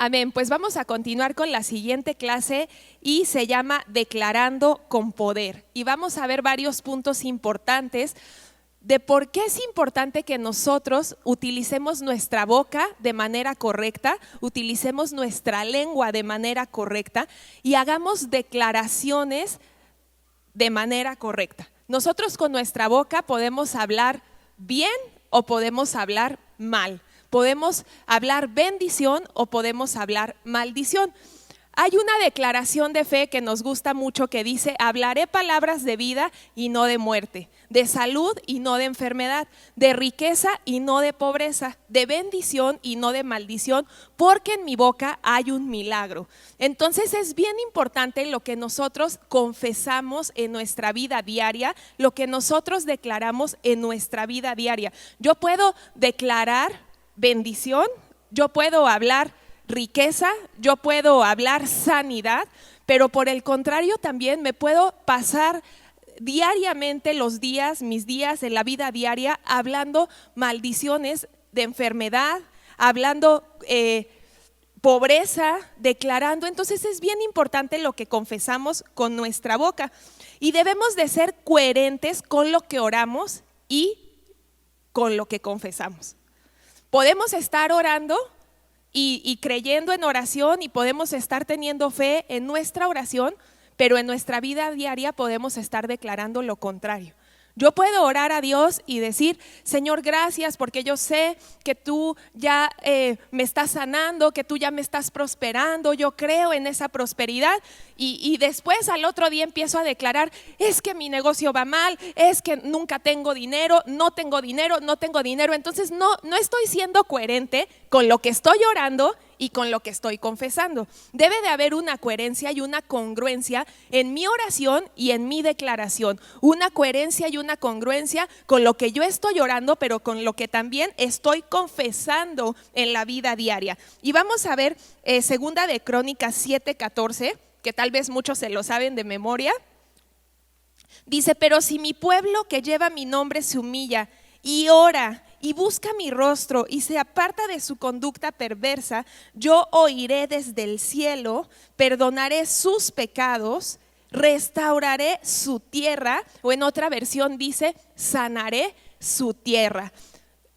Amén, pues vamos a continuar con la siguiente clase y se llama Declarando con Poder. Y vamos a ver varios puntos importantes de por qué es importante que nosotros utilicemos nuestra boca de manera correcta, utilicemos nuestra lengua de manera correcta y hagamos declaraciones de manera correcta. Nosotros con nuestra boca podemos hablar bien o podemos hablar mal. Podemos hablar bendición o podemos hablar maldición. Hay una declaración de fe que nos gusta mucho que dice: hablaré palabras de vida y no de muerte, de salud y no de enfermedad, de riqueza y no de pobreza, de bendición y no de maldición, porque en mi boca hay un milagro. Entonces es bien importante lo que nosotros confesamos en nuestra vida diaria, lo que nosotros declaramos en nuestra vida diaria. Yo puedo declarar bendición, yo puedo hablar riqueza, yo puedo hablar sanidad, pero por el contrario también me puedo pasar diariamente los días, mis días en la vida diaria, hablando maldiciones de enfermedad, hablando pobreza, declarando. Entonces es bien importante lo que confesamos con nuestra boca y debemos de ser coherentes con lo que oramos y con lo que confesamos. Podemos estar orando y creyendo en oración y podemos estar teniendo fe en nuestra oración, pero en nuestra vida diaria podemos estar declarando lo contrario. Yo puedo orar a Dios y decir: Señor, gracias porque yo sé que tú ya me estás sanando, que tú ya me estás prosperando, yo creo en esa prosperidad y después al otro día empiezo a declarar: es que mi negocio va mal, es que nunca tengo dinero, no tengo dinero, no tengo dinero. Entonces no estoy siendo coherente con lo que estoy orando y con lo que estoy confesando. Debe de haber una coherencia y una congruencia en mi oración y en mi declaración. Una coherencia y una congruencia con lo que yo estoy orando, pero con lo que también estoy confesando en la vida diaria. Y vamos a ver segunda de Crónicas 7:14, que tal vez muchos se lo saben de memoria. Dice: pero si mi pueblo que lleva mi nombre se humilla y ora y busca mi rostro y se aparta de su conducta perversa, yo oiré desde el cielo, perdonaré sus pecados, restauraré su tierra, o en otra versión dice: sanaré su tierra.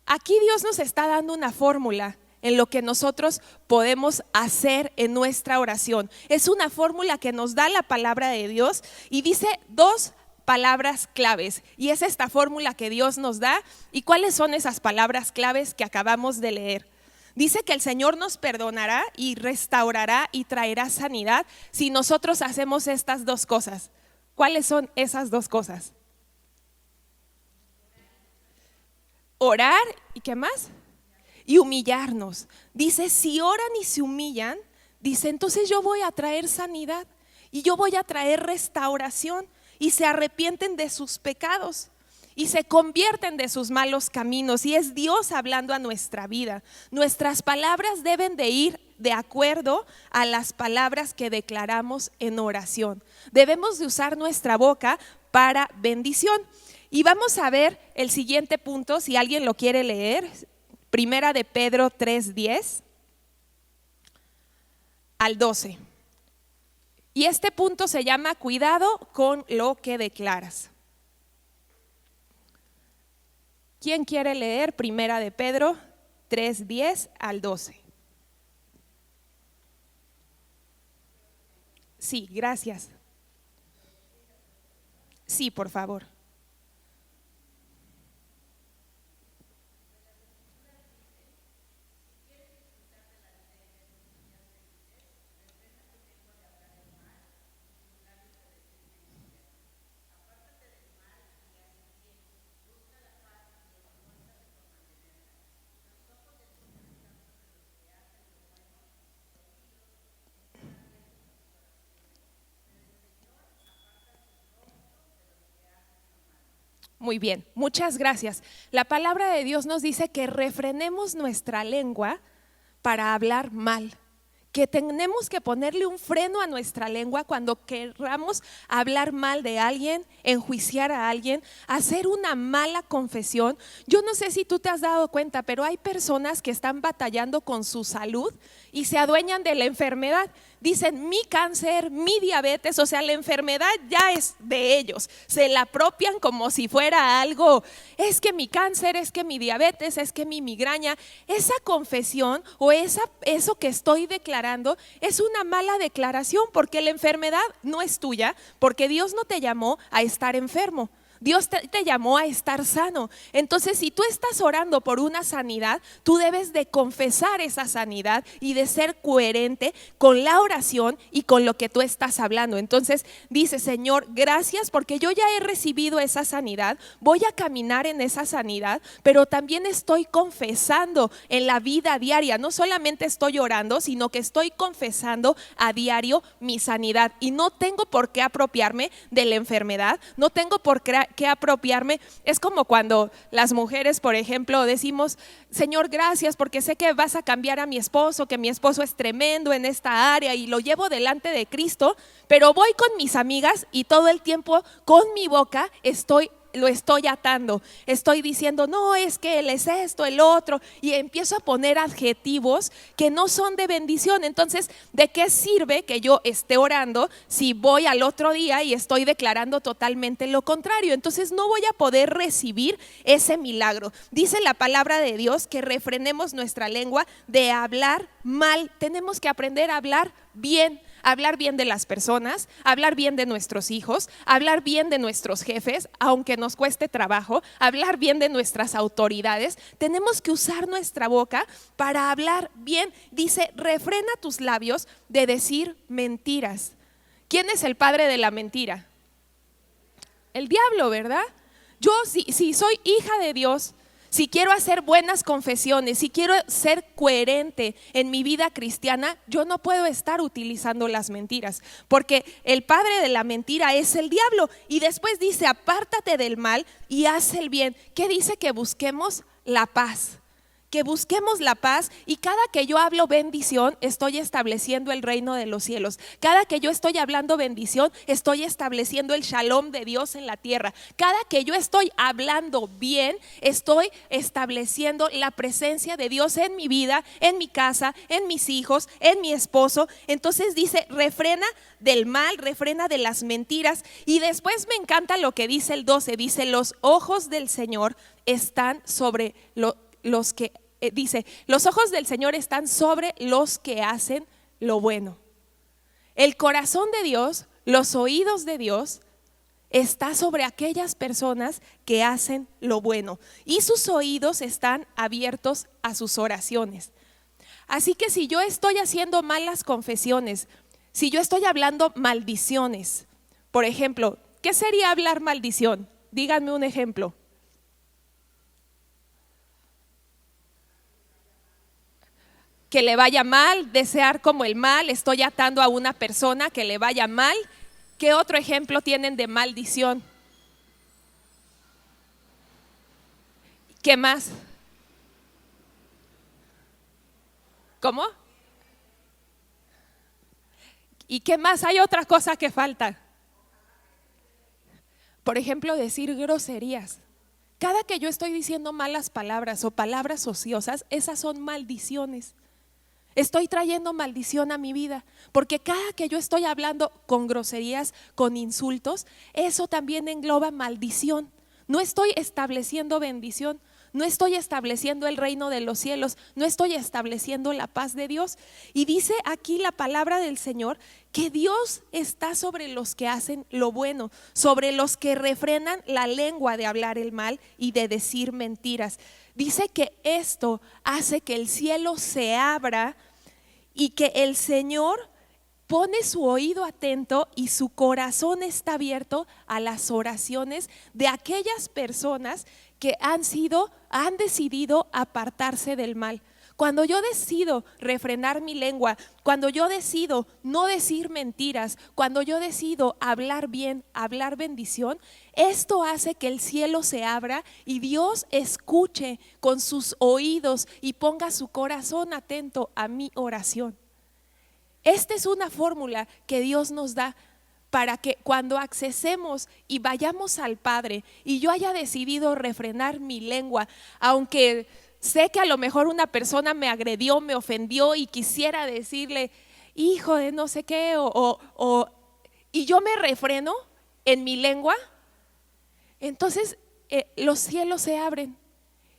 Aquí Dios nos está dando una fórmula en lo que nosotros podemos hacer en nuestra oración. Es una fórmula que nos da la palabra de Dios y dice dos palabras claves, y es esta fórmula que Dios nos da. ¿Y cuáles son esas palabras claves que acabamos de leer? Dice que el Señor nos perdonará y restaurará y traerá sanidad si nosotros hacemos estas dos cosas. ¿Cuáles son esas dos cosas? Orar y ¿qué más? Y humillarnos. Dice: si oran y se humillan, dice, entonces yo voy a traer sanidad y yo voy a traer restauración. Y se arrepienten de sus pecados y se convierten de sus malos caminos. Y es Dios hablando a nuestra vida. Nuestras palabras deben de ir de acuerdo a las palabras que declaramos en oración. Debemos de usar nuestra boca para bendición. Y vamos a ver el siguiente punto, si alguien lo quiere leer. Primera de Pedro 3:10 al 12. Y este punto se llama: cuidado con lo que declaras. ¿Quién quiere leer Primera de Pedro 3:10 al 12? Sí, gracias. Sí, por favor. Muy bien, muchas gracias. La palabra de Dios nos dice que refrenemos nuestra lengua para hablar mal, que tenemos que ponerle un freno a nuestra lengua cuando querramos hablar mal de alguien, enjuiciar a alguien, hacer una mala confesión. Yo no sé si tú te has dado cuenta, pero hay personas que están batallando con su salud y se adueñan de la enfermedad. Dicen mi cáncer, mi diabetes, o sea, la enfermedad ya es de ellos. Se la apropian como si fuera algo. Es que mi cáncer, es que mi diabetes, es que mi migraña. Esa confesión o eso que estoy declarando es una mala declaración, porque la enfermedad no es tuya, porque Dios no te llamó a estar enfermo. Dios te llamó a estar sano. Entonces, si tú estás orando por una sanidad, tú debes de confesar esa sanidad y de ser coherente con la oración y con lo que tú estás hablando. Entonces, dice: Señor, gracias porque yo ya he recibido esa sanidad, voy a caminar en esa sanidad, pero también estoy confesando en la vida diaria. No solamente estoy orando, sino que estoy confesando a diario mi sanidad, y no tengo por qué apropiarme de la enfermedad, no tengo por qué apropiarme. Es como cuando las mujeres, por ejemplo, decimos: Señor, gracias porque sé que vas a cambiar a mi esposo, que mi esposo es tremendo en esta área y lo llevo delante de Cristo, pero voy con mis amigas y todo el tiempo con mi boca lo estoy atando, estoy diciendo: no, es que él es esto, el otro, y empiezo a poner adjetivos que no son de bendición. Entonces, ¿de qué sirve que yo esté orando si voy al otro día y estoy declarando totalmente lo contrario? Entonces no voy a poder recibir ese milagro. Dice la palabra de Dios que refrenemos nuestra lengua de hablar mal. Tenemos que aprender a hablar bien de las personas, hablar bien de nuestros hijos, hablar bien de nuestros jefes, aunque nos cueste trabajo, hablar bien de nuestras autoridades. Tenemos que usar nuestra boca para hablar bien. Dice: refrena tus labios de decir mentiras. ¿Quién es el padre de la mentira? El diablo, ¿verdad? Yo, si soy hija de Dios, si quiero hacer buenas confesiones, si quiero ser coherente en mi vida cristiana, yo no puedo estar utilizando las mentiras, porque el padre de la mentira es el diablo. Y después dice: apártate del mal y haz el bien. ¿Qué dice? Que busquemos la paz. Que busquemos la paz, y cada que yo hablo bendición, estoy estableciendo el reino de los cielos. Cada que yo estoy hablando bendición, estoy estableciendo el shalom de Dios en la tierra. Cada que yo estoy hablando bien, estoy estableciendo la presencia de Dios en mi vida, en mi casa, en mis hijos, en mi esposo. Entonces dice: refrena del mal, refrena de las mentiras. Y después me encanta lo que dice el 12, dice: los ojos del Señor están sobre los que dice, los ojos del Señor están sobre los que hacen lo bueno. El corazón de Dios, los oídos de Dios, está sobre aquellas personas que hacen lo bueno, y sus oídos están abiertos a sus oraciones. Así que si yo estoy haciendo malas confesiones, si yo estoy hablando maldiciones, por ejemplo, ¿qué sería hablar maldición? Díganme un ejemplo. Que le vaya mal, desear como el mal, estoy atando a una persona que le vaya mal. ¿Qué otro ejemplo tienen de maldición? ¿Qué más? ¿Cómo? ¿Y qué más? Hay otra cosa que falta. Por ejemplo, decir groserías. Cada que yo estoy diciendo malas palabras o palabras ociosas, esas son maldiciones. Estoy trayendo maldición a mi vida, porque cada que yo estoy hablando con groserías, con insultos, eso también engloba maldición. No estoy estableciendo bendición, no estoy estableciendo el reino de los cielos, no estoy estableciendo la paz de Dios. Y dice aquí la palabra del Señor que Dios está sobre los que hacen lo bueno, sobre los que refrenan la lengua de hablar el mal y de decir mentiras. Dice que esto hace que el cielo se abra y que el Señor pone su oído atento y su corazón está abierto a las oraciones de aquellas personas que han decidido apartarse del mal. Cuando yo decido refrenar mi lengua, cuando yo decido no decir mentiras, cuando yo decido hablar bien, hablar bendición, esto hace que el cielo se abra y Dios escuche con sus oídos y ponga su corazón atento a mi oración. Esta es una fórmula que Dios nos da para que cuando accesemos y vayamos al Padre y yo haya decidido refrenar mi lengua, aunque sé que a lo mejor una persona me agredió, me ofendió y quisiera decirle, hijo de no sé qué, y yo me refreno en mi lengua, entonces los cielos se abren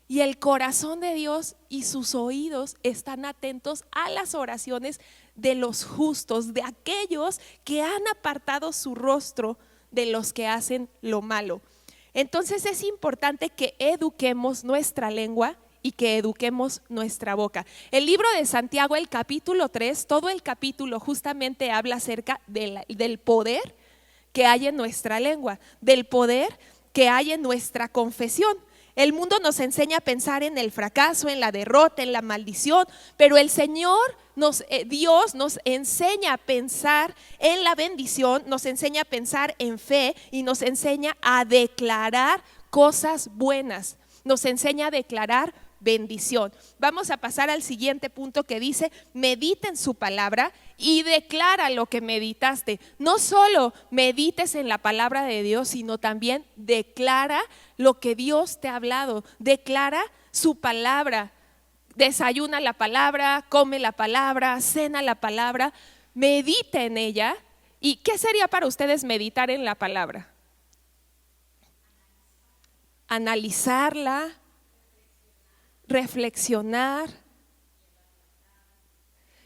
y el corazón de Dios y sus oídos están atentos a las oraciones de los justos, de aquellos que han apartado su rostro de los que hacen lo malo. Entonces es importante que eduquemos nuestra lengua y que eduquemos nuestra boca. El libro de Santiago, el capítulo 3, todo el capítulo justamente habla acerca del poder que hay en nuestra lengua, del poder que hay en nuestra confesión. El mundo nos enseña a pensar en el fracaso, en la derrota, en la maldición, pero el Señor, Dios nos enseña a pensar en la bendición, nos enseña a pensar en fe y nos enseña a declarar cosas buenas, nos enseña a declarar bendición. Vamos a pasar al siguiente punto que dice: medita en su palabra y declara lo que meditaste. No solo medites en la palabra de Dios, sino también declara lo que Dios te ha hablado. Declara su palabra. Desayuna la palabra, come la palabra, cena la palabra, medita en ella. ¿Y qué sería para ustedes meditar en la palabra? Analizarla, reflexionar,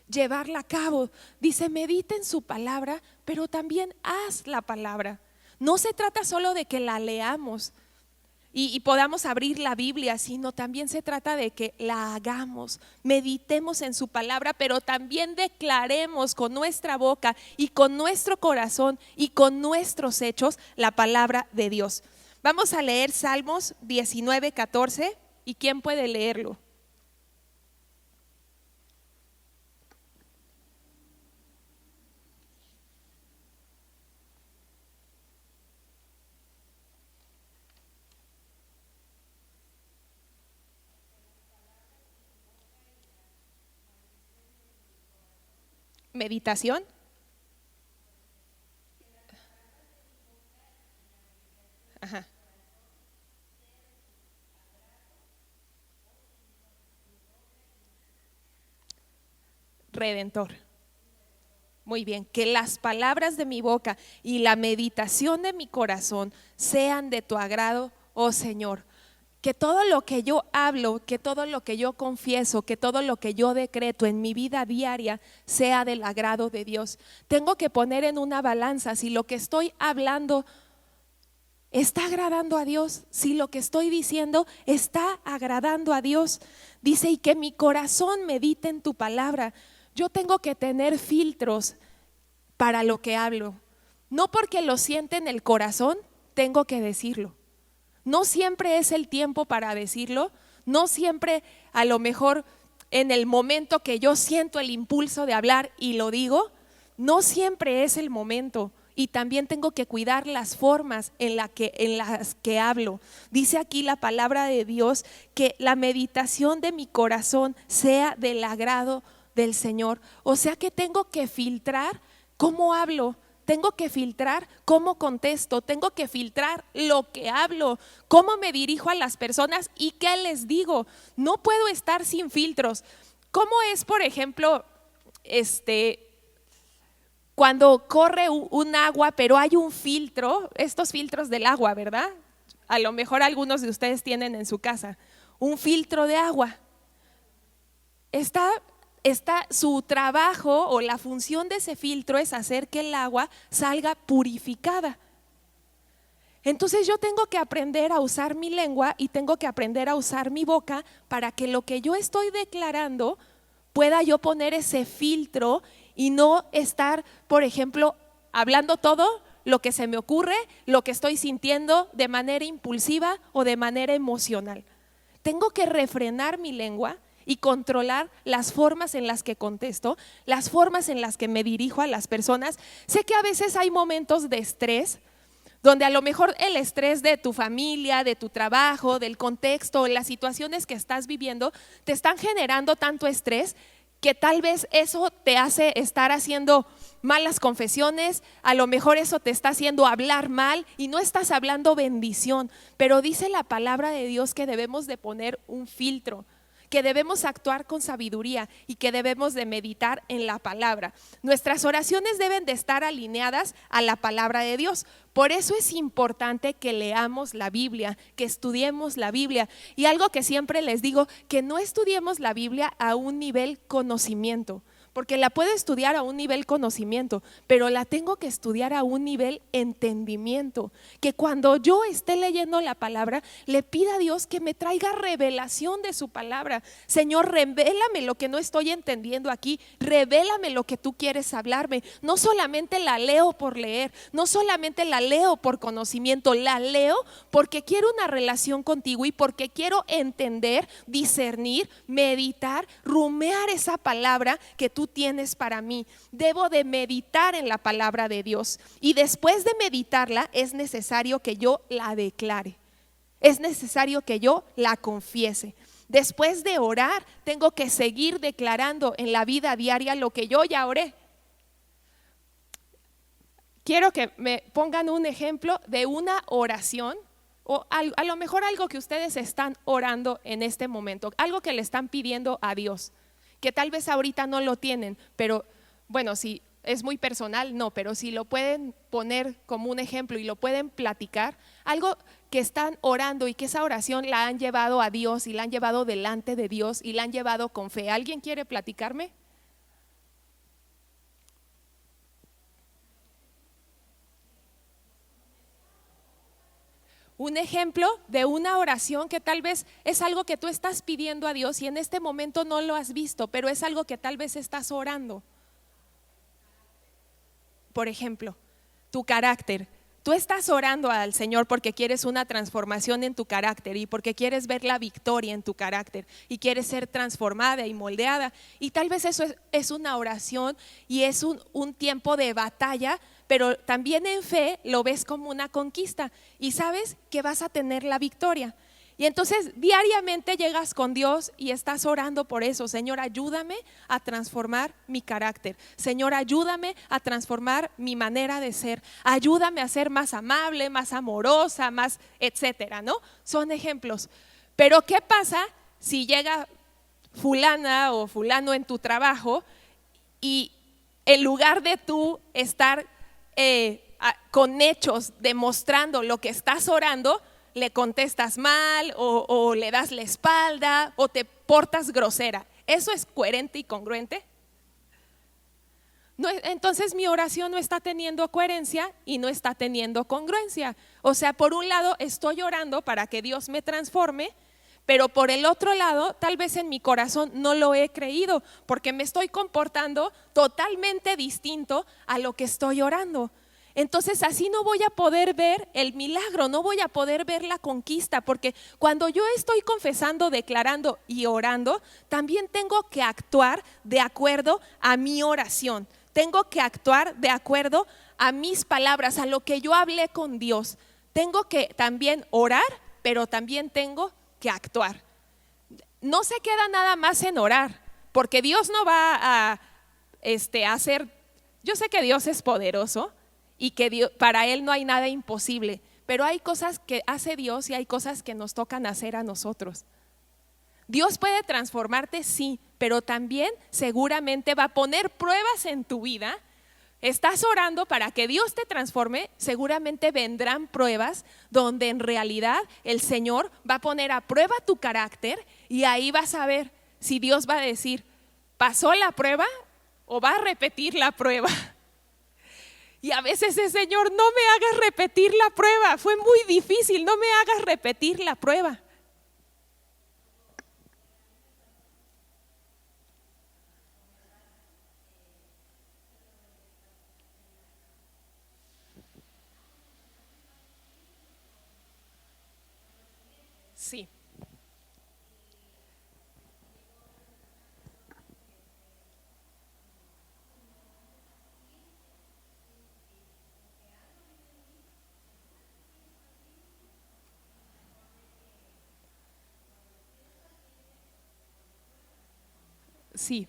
llevarla a cabo. Dice, medita en su palabra, pero también haz la palabra. No se trata solo de que la leamos y podamos abrir la Biblia, sino también se trata de que la hagamos, meditemos en su palabra, pero también declaremos con nuestra boca y con nuestro corazón y con nuestros hechos la palabra de Dios. Vamos a leer Salmos 19:14. ¿Y quién puede leerlo? Meditación. Ajá. Redentor. Muy bien, que las palabras de mi boca y la meditación de mi corazón sean de tu agrado, oh Señor. Que todo lo que yo hablo, que todo lo que yo confieso, que todo lo que yo decreto en mi vida diaria sea del agrado de Dios. Tengo que poner en una balanza si lo que estoy hablando está agradando a Dios, si lo que estoy diciendo está agradando a Dios. Dice, y que mi corazón medite en tu palabra. Yo tengo que tener filtros para lo que hablo. No porque lo siente en el corazón, tengo que decirlo. No siempre es el tiempo para decirlo, no siempre a lo mejor en el momento que yo siento el impulso de hablar y lo digo, no siempre es el momento. Y también tengo que cuidar las formas en las que hablo. Dice aquí la palabra de Dios que la meditación de mi corazón sea del agrado del Señor. O sea que tengo que filtrar cómo hablo. Tengo que filtrar cómo contesto, tengo que filtrar lo que hablo, cómo me dirijo a las personas y qué les digo. No puedo estar sin filtros. ¿Cómo es, por ejemplo, cuando corre un agua, pero hay un filtro, estos filtros del agua, ¿verdad? A lo mejor algunos de ustedes tienen en su casa un filtro de agua. Está su trabajo o la función de ese filtro es hacer que el agua salga purificada. Entonces yo tengo que aprender a usar mi lengua y tengo que aprender a usar mi boca para que lo que yo estoy declarando pueda yo poner ese filtro y no estar, por ejemplo, hablando todo lo que se me ocurre, lo que estoy sintiendo de manera impulsiva o de manera emocional. Tengo que refrenar mi lengua y controlar las formas en las que contesto, las formas en las que me dirijo a las personas. Sé que a veces hay momentos de estrés, donde a lo mejor el estrés de tu familia, de tu trabajo, del contexto, las situaciones que estás viviendo, te están generando tanto estrés que tal vez eso te hace estar haciendo malas confesiones, a lo mejor eso te está haciendo hablar mal y no estás hablando bendición, pero dice la palabra de Dios que debemos de poner un filtro, que debemos actuar con sabiduría y que debemos de meditar en la palabra. Nuestras oraciones deben de estar alineadas a la palabra de Dios. Por eso es importante que leamos la Biblia, que estudiemos la Biblia. Y algo que siempre les digo, que no estudiemos la Biblia a un nivel conocimiento, porque la puedo estudiar a un nivel conocimiento, pero la tengo que estudiar a un nivel entendimiento. Que cuando yo esté leyendo la palabra, le pida a Dios que me traiga revelación de su palabra. Señor, revélame lo que no estoy entendiendo aquí, revélame lo que tú quieres hablarme. No solamente la leo por leer, no solamente la leo por conocimiento, la leo porque quiero una relación contigo y porque quiero entender, discernir, meditar, rumear esa palabra que tú tienes para mí. Debo de meditar en la palabra de Dios y después de meditarla es necesario que yo la declare, es necesario que yo la confiese. Después de orar tengo que seguir declarando en la vida diaria lo que yo ya oré. Quiero que me pongan un ejemplo de una oración o a lo mejor algo que ustedes están orando en este momento, algo que le están pidiendo a Dios, que tal vez ahorita no lo tienen, pero bueno, si es muy personal, no, pero si lo pueden poner como un ejemplo y lo pueden platicar, algo que están orando y que esa oración la han llevado a Dios y la han llevado delante de Dios y la han llevado con fe. ¿Alguien quiere platicarme? Un ejemplo de una oración que tal vez es algo que tú estás pidiendo a Dios y en este momento no lo has visto, pero es algo que tal vez estás orando. Por ejemplo, tu carácter. Tú estás orando al Señor porque quieres una transformación en tu carácter y porque quieres ver la victoria en tu carácter y quieres ser transformada y moldeada. Y tal vez eso es una oración y es un tiempo de batalla, pero también en fe lo ves como una conquista y sabes que vas a tener la victoria. Y entonces diariamente llegas con Dios y estás orando por eso. Señor, ayúdame a transformar mi carácter. Señor, ayúdame a transformar mi manera de ser. Ayúdame a ser más amable, más amorosa, más etcétera, ¿no? Son ejemplos. Pero ¿qué pasa si llega fulana o fulano en tu trabajo y en lugar de tú estar con hechos demostrando lo que estás orando, le contestas mal o le das la espalda o te portas grosera? ¿Eso es coherente y congruente? No, entonces mi oración no está teniendo coherencia y no está teniendo congruencia. O sea, por un lado estoy orando para que Dios me transforme, pero por el otro lado tal vez en mi corazón no lo he creído porque me estoy comportando totalmente distinto a lo que estoy orando. Entonces así no voy a poder ver el milagro, no voy a poder ver la conquista, porque cuando yo estoy confesando, declarando y orando, también tengo que actuar de acuerdo a mi oración, tengo que actuar de acuerdo a mis palabras, a lo que yo hablé con Dios. Tengo que también orar, pero también tengo que actuar. No se queda nada más en orar, porque Dios no va a hacer, yo sé que Dios es poderoso, y que Dios, para Él no hay nada imposible, pero hay cosas que hace Dios y hay cosas que nos tocan hacer a nosotros. Dios puede transformarte, sí, pero también seguramente va a poner pruebas en tu vida. Estás orando para que Dios te transforme, seguramente vendrán pruebas donde en realidad el Señor va a poner a prueba tu carácter y ahí vas a ver si Dios va a decir, ¿pasó la prueba o va a repetir la prueba? Y a veces el Señor, no me hagas repetir la prueba, fue muy difícil, no me hagas repetir la prueba. Sí, sí.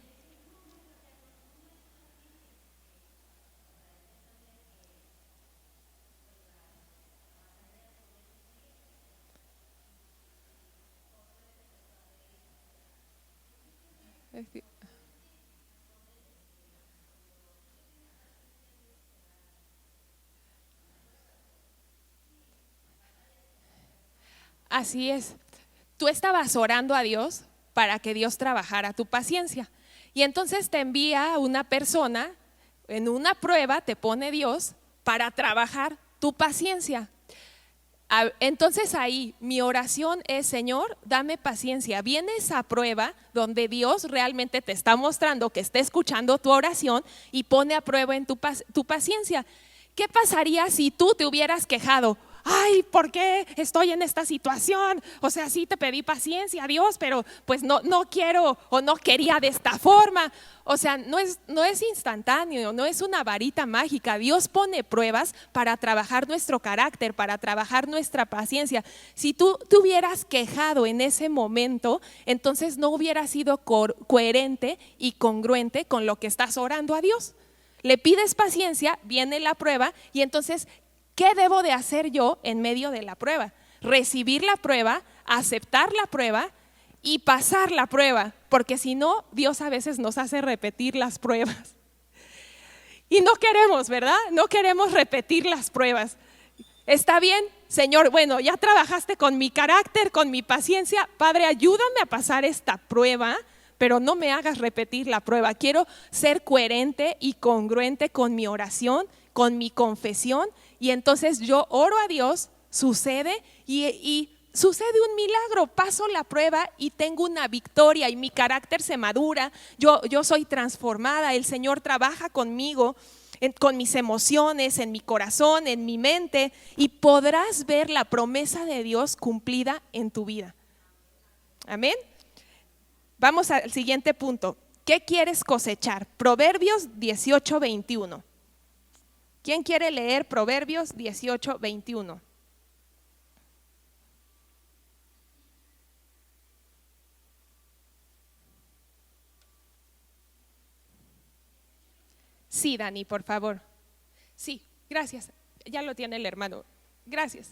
Así es. Tú estabas orando a Dios para que Dios trabajara tu paciencia. Y entonces te envía una persona, en una prueba te pone Dios para trabajar tu paciencia. Entonces ahí mi oración es: Señor, dame paciencia. Viene esa prueba donde Dios realmente te está mostrando que está escuchando tu oración y pone a prueba en tu paciencia. ¿Qué pasaría si tú te hubieras quejado? Ay, ¿por qué estoy en esta situación? O sea, sí te pedí paciencia, Dios, pero pues no quiero o no quería de esta forma. O sea, no es instantáneo, no es una varita mágica. Dios pone pruebas para trabajar nuestro carácter, para trabajar nuestra paciencia. Si tú te hubieras quejado en ese momento, entonces no hubieras sido coherente y congruente con lo que estás orando a Dios. Le pides paciencia, viene la prueba y entonces, ¿qué debo de hacer yo en medio de la prueba? Recibir la prueba, aceptar la prueba y pasar la prueba, porque si no, Dios a veces nos hace repetir las pruebas. Y no queremos, ¿verdad? No queremos repetir las pruebas. Está bien, Señor, bueno, ya trabajaste con mi carácter, con mi paciencia. Padre, ayúdame a pasar esta prueba, pero no me hagas repetir la prueba. Quiero ser coherente y congruente con mi oración, con mi confesión. Y entonces yo oro a Dios, sucede y sucede un milagro, paso la prueba y tengo una victoria y mi carácter se madura, yo soy transformada, el Señor trabaja conmigo, con mis emociones, en mi corazón, en mi mente, y podrás ver la promesa de Dios cumplida en tu vida. Amén. Vamos al siguiente punto. ¿Qué quieres cosechar? Proverbios 18:21. ¿Quién quiere leer Proverbios 18:21? Sí, Dani, por favor. Sí, gracias. Ya lo tiene el hermano. Gracias.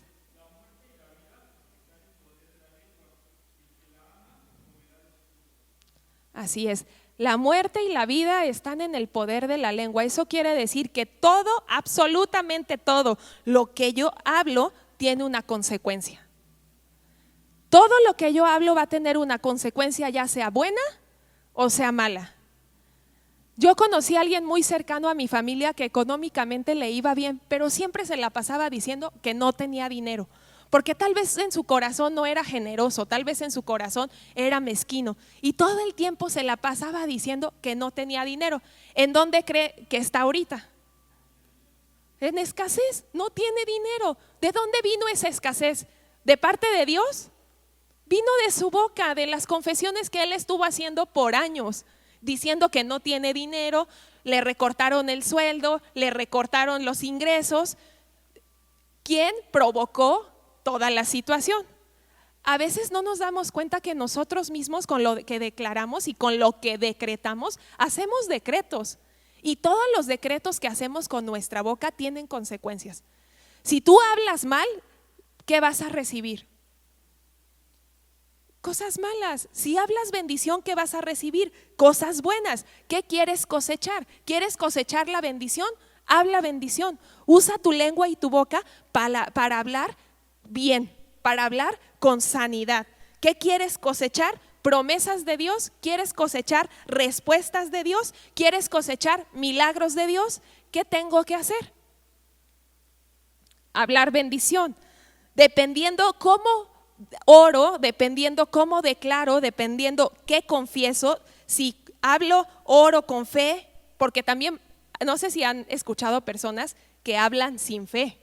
Así es. La muerte y la vida están en el poder de la lengua. Eso quiere decir que todo, absolutamente todo, lo que yo hablo tiene una consecuencia. Todo lo que yo hablo va a tener una consecuencia, ya sea buena o sea mala. Yo conocí a alguien muy cercano a mi familia que económicamente le iba bien, pero siempre se la pasaba diciendo que no tenía dinero. Porque tal vez en su corazón no era generoso, tal vez en su corazón era mezquino. Y todo el tiempo se la pasaba diciendo que no tenía dinero. ¿En dónde cree que está ahorita? En escasez, no tiene dinero. ¿De dónde vino esa escasez? ¿De parte de Dios? Vino de su boca, de las confesiones que él estuvo haciendo por años, diciendo que no tiene dinero, le recortaron el sueldo, le recortaron los ingresos. ¿Quién provocó toda la situación? A veces no nos damos cuenta que nosotros mismos, con lo que declaramos y con lo que decretamos, hacemos decretos. Y todos los decretos que hacemos con nuestra boca tienen consecuencias. Si tú hablas mal, ¿qué vas a recibir? Cosas malas. Si hablas bendición, ¿qué vas a recibir? Cosas buenas. ¿Qué quieres cosechar? ¿Quieres cosechar la bendición? Habla bendición. Usa tu lengua y tu boca para hablar bien, para hablar con sanidad. ¿Qué quieres cosechar? Promesas de Dios. ¿Quieres cosechar respuestas de Dios? ¿Quieres cosechar milagros de Dios? ¿Qué tengo que hacer? Hablar bendición. Dependiendo cómo oro, dependiendo cómo declaro, dependiendo qué confieso, si hablo, oro con fe, porque también, no sé si han escuchado personas que hablan sin fe,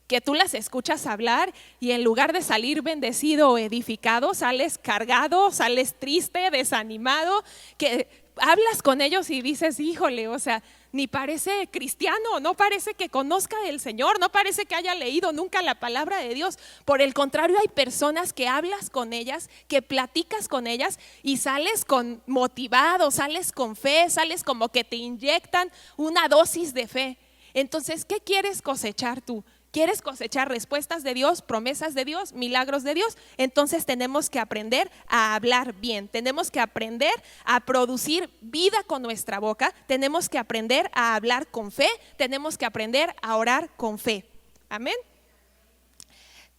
que tú las escuchas hablar y en lugar de salir bendecido o edificado, sales cargado, sales triste, desanimado, que hablas con ellos y dices, híjole, o sea, ni parece cristiano, no parece que conozca del Señor, no parece que haya leído nunca la palabra de Dios. Por el contrario, hay personas que hablas con ellas, que platicas con ellas y sales con motivado, sales con fe, sales como que te inyectan una dosis de fe. Entonces, ¿qué quieres cosechar tú? ¿Quieres cosechar respuestas de Dios, promesas de Dios, milagros de Dios? Entonces tenemos que aprender a hablar bien, tenemos que aprender a producir vida con nuestra boca, tenemos que aprender a hablar con fe, tenemos que aprender a orar con fe. Amén.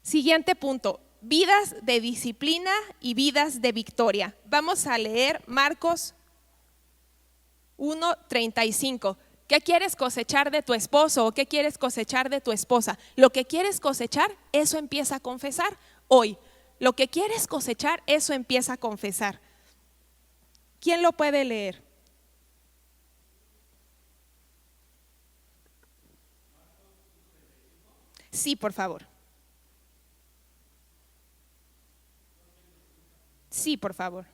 Siguiente punto, vidas de disciplina y vidas de victoria. Vamos a leer Marcos 1:35. ¿Qué quieres cosechar de tu esposo o qué quieres cosechar de tu esposa? Lo que quieres cosechar, eso empieza a confesar hoy. Lo que quieres cosechar, eso empieza a confesar. ¿Quién lo puede leer? Sí, por favor. Sí, por favor.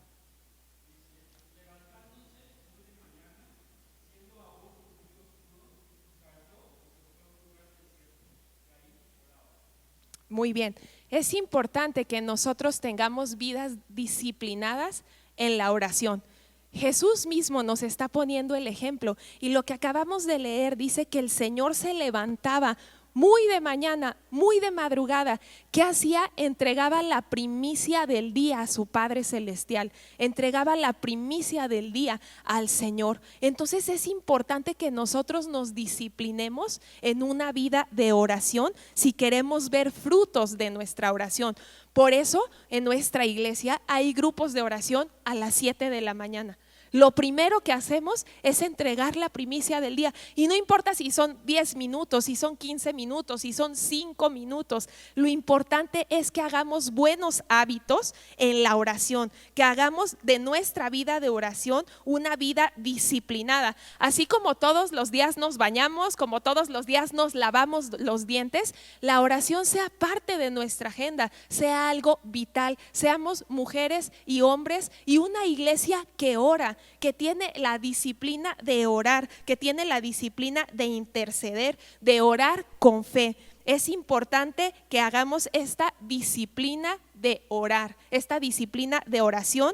Muy bien. Es importante que nosotros tengamos vidas disciplinadas en la oración. Jesús mismo nos está poniendo el ejemplo y lo que acabamos de leer dice que el Señor se levantaba muy de mañana, muy de madrugada. ¿Qué hacía? Entregaba la primicia del día a su Padre Celestial, entregaba la primicia del día al Señor. Entonces es importante que nosotros nos disciplinemos en una vida de oración si queremos ver frutos de nuestra oración. Por eso en nuestra iglesia hay grupos de oración a las 7 de la mañana. Lo primero que hacemos es entregar la primicia del día y no importa si son 10 minutos, si son 15 minutos, si son 5 minutos. Lo importante es que hagamos buenos hábitos en la oración, que hagamos de nuestra vida de oración una vida disciplinada. Así como todos los días nos bañamos, como todos los días nos lavamos los dientes, la oración sea parte de nuestra agenda, sea algo vital. Seamos mujeres y hombres y una iglesia que ora, que tiene la disciplina de orar, que tiene la disciplina de interceder, de orar con fe. Es importante que hagamos esta disciplina de orar, esta disciplina de oración,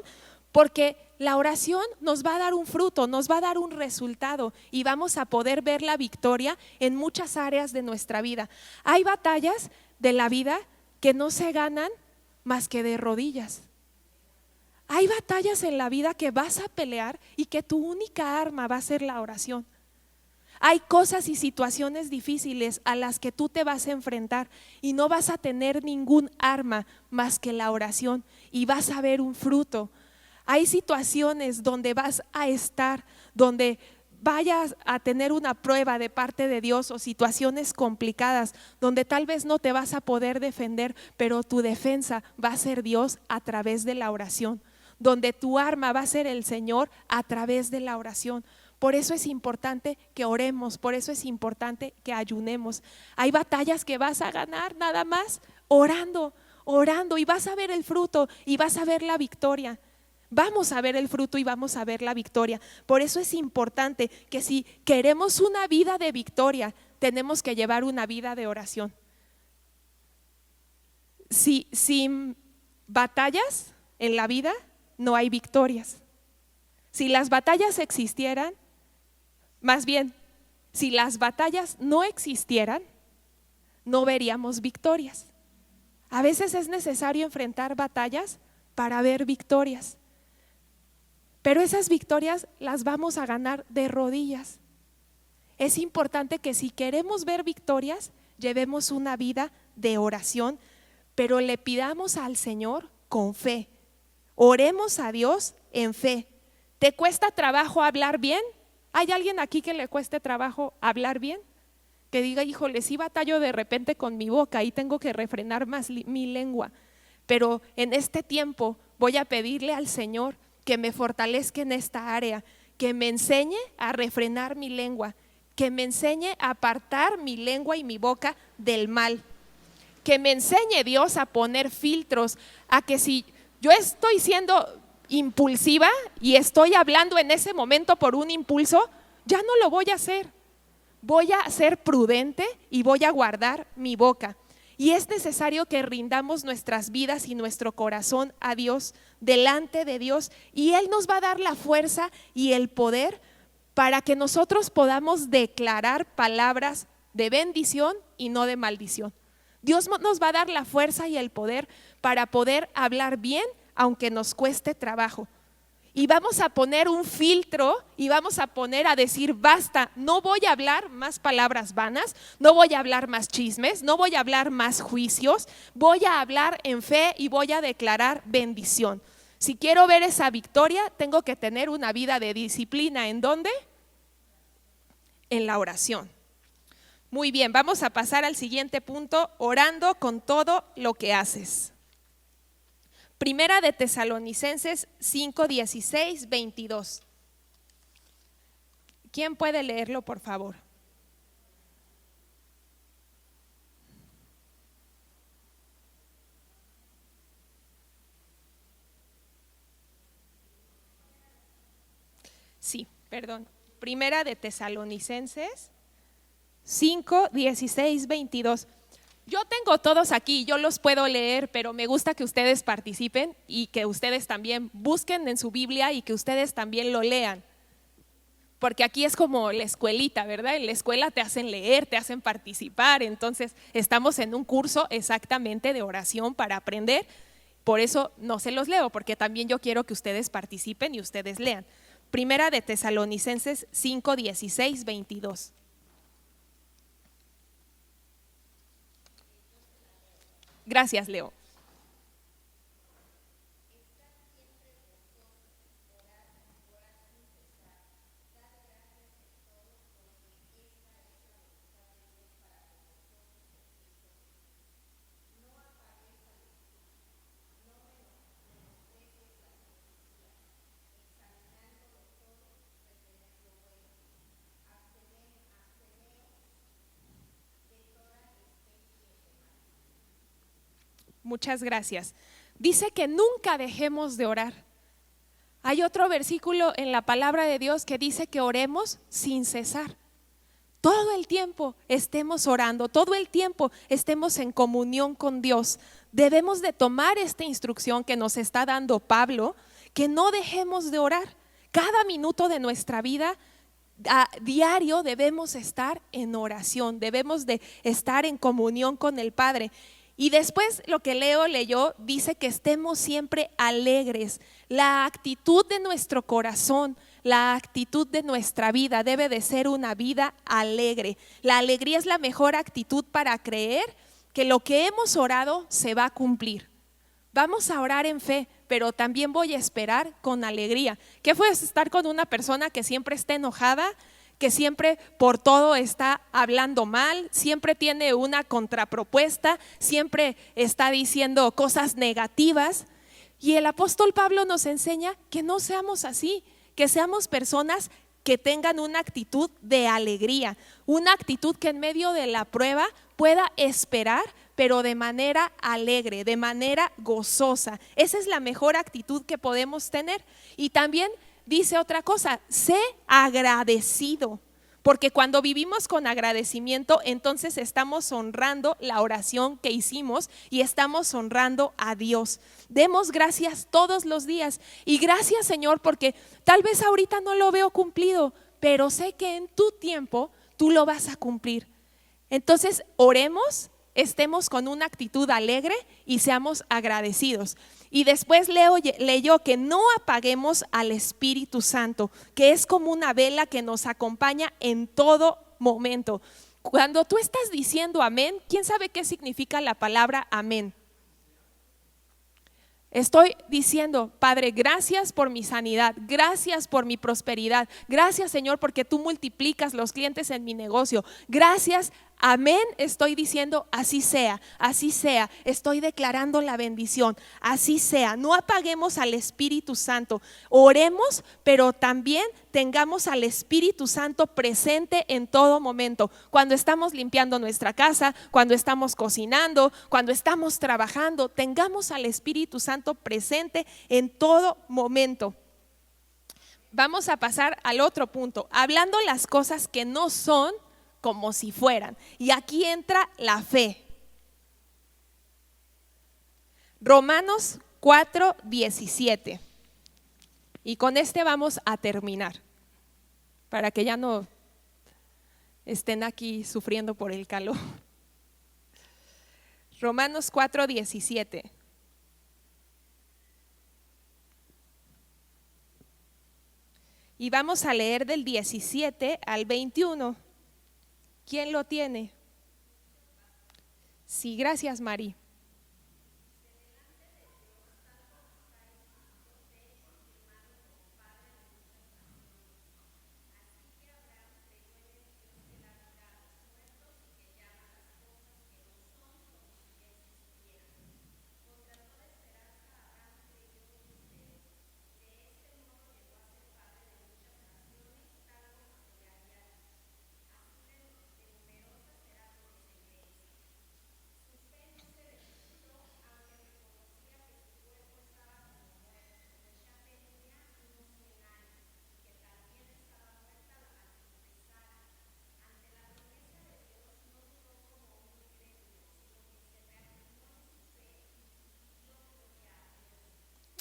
porque la oración nos va a dar un fruto, nos va a dar un resultado y vamos a poder ver la victoria en muchas áreas de nuestra vida. Hay batallas de la vida que no se ganan más que de rodillas. Hay batallas en la vida que vas a pelear y que tu única arma va a ser la oración. Hay cosas y situaciones difíciles a las que tú te vas a enfrentar y no vas a tener ningún arma más que la oración y vas a ver un fruto. Hay situaciones donde vas a estar, donde vayas a tener una prueba de parte de Dios o situaciones complicadas donde tal vez no te vas a poder defender, pero tu defensa va a ser Dios a través de la oración, donde tu arma va a ser el Señor a través de la oración. Por eso es importante que oremos, por eso es importante que ayunemos. Hay batallas que vas a ganar nada más orando, orando, y vas a ver el fruto y vas a ver la victoria. Vamos a ver el fruto y vamos a ver la victoria. Por eso es importante que si queremos una vida de victoria, tenemos que llevar una vida de oración. Sin batallas en la vida no hay victorias. Si las batallas existieran, más bien, si las batallas no existieran, no veríamos victorias. A veces es necesario enfrentar batallas para ver victorias, pero esas victorias las vamos a ganar de rodillas. Es importante que si queremos ver victorias, llevemos una vida de oración, pero le pidamos al Señor con fe. Oremos a Dios en fe. ¿Te cuesta trabajo hablar bien? ¿Hay alguien aquí que le cueste trabajo hablar bien? Que diga, híjole, sí batallo de repente con mi boca y tengo que refrenar más mi lengua. Pero en este tiempo voy a pedirle al Señor que me fortalezca en esta área, que me enseñe a refrenar mi lengua, que me enseñe a apartar mi lengua y mi boca del mal. Que me enseñe Dios a poner filtros, a que si yo estoy siendo impulsiva y estoy hablando en ese momento por un impulso, ya no lo voy a hacer. Voy a ser prudente y voy a guardar mi boca. Y es necesario que rindamos nuestras vidas y nuestro corazón a Dios, delante de Dios, y Él nos va a dar la fuerza y el poder para que nosotros podamos declarar palabras de bendición y no de maldición. Dios nos va a dar la fuerza y el poder para poder hablar bien, aunque nos cueste trabajo. Y vamos a poner un filtro y vamos a poner a decir basta, no voy a hablar más palabras vanas, no voy a hablar más chismes, no voy a hablar más juicios, voy a hablar en fe y voy a declarar bendición. Si quiero ver esa victoria, tengo que tener una vida de disciplina. ¿En dónde? En la oración. Muy bien, vamos a pasar al siguiente punto, orando con todo lo que haces. Primera de Tesalonicenses 5, 16, 22. ¿Quién puede leerlo, por favor? Sí, perdón. Primera de Tesalonicenses 5, 16, 22. Yo tengo todos aquí, yo los puedo leer, pero me gusta que ustedes participen y que ustedes también busquen en su Biblia y que ustedes también lo lean. Porque aquí es como la escuelita, ¿verdad? En la escuela te hacen leer, te hacen participar, entonces estamos en un curso exactamente de oración para aprender. Por eso no se los leo, porque también yo quiero que ustedes participen y ustedes lean. Primera de Tesalonicenses 5, 16, 22. Gracias, Leo. Muchas gracias. Dice que nunca dejemos de orar. Hay otro versículo en la palabra de Dios que dice que oremos sin cesar. Todo el tiempo estemos orando, todo el tiempo estemos en comunión con Dios. Debemos de tomar esta instrucción que nos está dando Pablo, que no dejemos de orar. Cada minuto de nuestra vida a diario debemos estar en oración, debemos de estar en comunión con el Padre. Y después lo que Leo leyó dice que estemos siempre alegres. La actitud de nuestro corazón, la actitud de nuestra vida debe de ser una vida alegre. La alegría es la mejor actitud para creer que lo que hemos orado se va a cumplir. Vamos a orar en fe, pero también voy a esperar con alegría. ¿Qué fue estar con una persona que siempre está enojada? Que siempre por todo está hablando mal, siempre tiene una contrapropuesta, siempre está diciendo cosas negativas. Y el apóstol Pablo nos enseña que no seamos así, que seamos personas que tengan una actitud de alegría, una actitud que en medio de la prueba pueda esperar, pero de manera alegre, de manera gozosa. Esa es la mejor actitud que podemos tener. Y también dice otra cosa, sé agradecido, porque cuando vivimos con agradecimiento, entonces estamos honrando la oración que hicimos y estamos honrando a Dios. Demos gracias todos los días y gracias, Señor, porque tal vez ahorita no lo veo cumplido, pero sé que en tu tiempo tú lo vas a cumplir. Entonces oremos, estemos con una actitud alegre y seamos agradecidos. Y después leyó que no apaguemos al Espíritu Santo, que es como una vela que nos acompaña en todo momento. Cuando tú estás diciendo amén, ¿quién sabe qué significa la palabra amén? Estoy diciendo, Padre, gracias por mi sanidad, gracias por mi prosperidad, gracias, Señor, porque tú multiplicas los clientes en mi negocio, gracias, amén. Estoy diciendo, así sea, estoy declarando la bendición, así sea. No apaguemos al Espíritu Santo, oremos, pero también tengamos al Espíritu Santo presente en todo momento. Cuando estamos limpiando nuestra casa, cuando estamos cocinando, cuando estamos trabajando, tengamos al Espíritu Santo presente en todo momento. Vamos a pasar al otro punto, hablando las cosas que no son como si fueran. Y aquí entra la fe. Romanos 4:17. Y con este vamos a terminar, para que ya no estén aquí sufriendo por el calor. Romanos 4:17. Y vamos a leer del 17 al 21. ¿Quién lo tiene? Sí, gracias, Mari.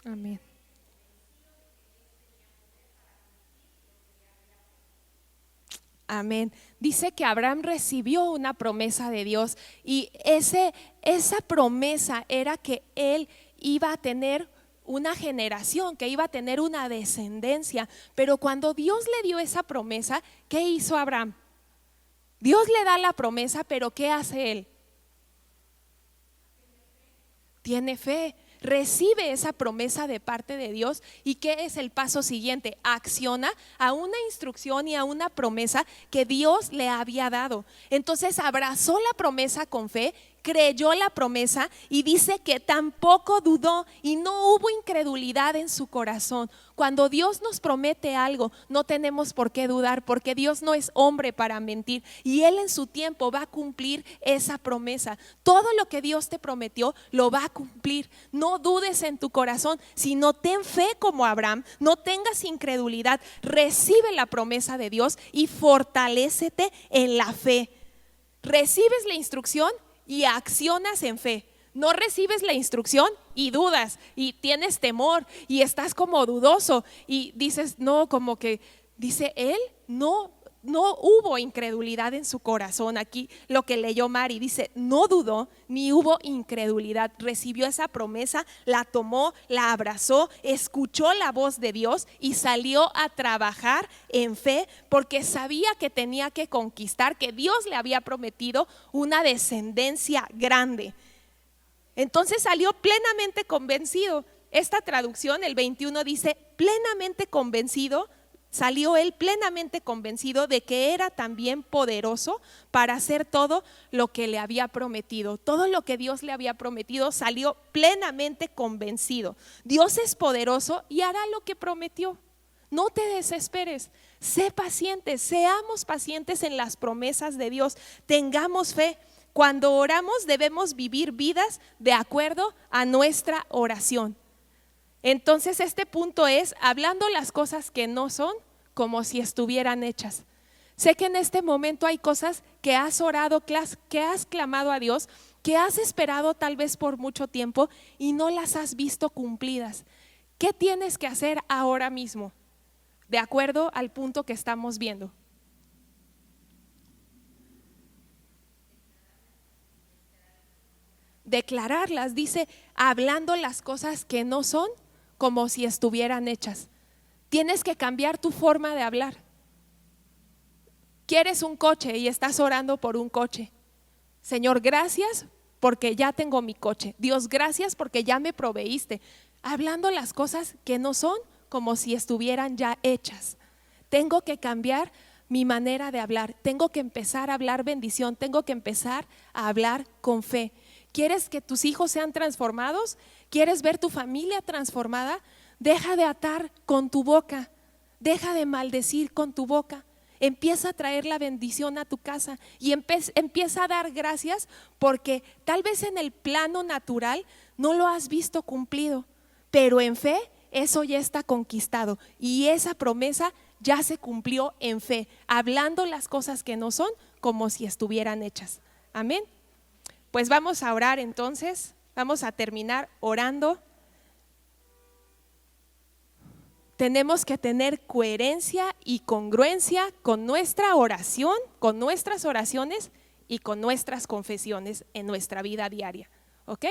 Amén. Amén. Dice que Abraham recibió una promesa de Dios y esa promesa era que él iba a tener una generación, que iba a tener una descendencia. Pero cuando Dios le dio esa promesa, ¿qué hizo Abraham? Dios le da la promesa, pero ¿qué hace él? Tiene fe. Recibe esa promesa de parte de Dios. ¿Y qué es el paso siguiente? Acciona a una instrucción y a una promesa que Dios le había dado. Entonces abrazó la promesa con fe, creyó la promesa y dice que tampoco dudó y no hubo incredulidad en su corazón. Cuando Dios nos promete algo, no tenemos por qué dudar, porque Dios no es hombre para mentir y Él en su tiempo va a cumplir esa promesa. Todo lo que Dios te prometió lo va a cumplir. No dudes en tu corazón, sino ten fe como Abraham, no tengas incredulidad, recibe la promesa de Dios y fortalécete en la fe. Recibes la instrucción y accionas en fe. No recibes la instrucción y dudas y tienes temor y estás como dudoso y dices, no, como que dice él, no hubo incredulidad en su corazón. Aquí lo que leyó Mari dice, no dudó ni hubo incredulidad. Recibió esa promesa, la tomó, la abrazó, escuchó la voz de Dios y salió a trabajar en fe porque sabía que tenía que conquistar, que Dios le había prometido una descendencia grande. Entonces salió plenamente convencido. Esta traducción, el 21, dice plenamente convencido. Salió él plenamente convencido de que era también poderoso para hacer todo lo que le había prometido. Todo lo que Dios le había prometido, salió plenamente convencido. Dios es poderoso y hará lo que prometió. No te desesperes, sé paciente, seamos pacientes en las promesas de Dios, tengamos fe. Cuando oramos debemos vivir vidas de acuerdo a nuestra oración. Entonces este punto es hablando las cosas que no son como si estuvieran hechas. Sé que en este momento hay cosas que has orado, que has clamado a Dios, que has esperado tal vez por mucho tiempo y no las has visto cumplidas. ¿Qué tienes que hacer ahora mismo? De acuerdo al punto que estamos viendo. Declararlas, dice, hablando las cosas que no son como si estuvieran hechas. Tienes que cambiar tu forma de hablar. Quieres un coche y estás orando por un coche. Señor, gracias porque ya tengo mi coche. Dios, gracias porque ya me proveíste. Hablando las cosas que no son como si estuvieran ya hechas. Tengo que cambiar mi manera de hablar. Tengo que empezar a hablar bendición. Tengo que empezar a hablar con fe. ¿Quieres que tus hijos sean transformados? ¿Quieres ver tu familia transformada? Deja de atar con tu boca, deja de maldecir con tu boca. Empieza a traer la bendición a tu casa y empieza a dar gracias porque tal vez en el plano natural no lo has visto cumplido, pero en fe eso ya está conquistado y esa promesa ya se cumplió en fe, hablando las cosas que no son como si estuvieran hechas. Amén. Pues vamos a orar entonces, vamos a terminar orando. tenemos que tener coherencia y congruencia con nuestra oración, con nuestras oraciones y con nuestras confesiones en nuestra vida diaria. ¿Ok?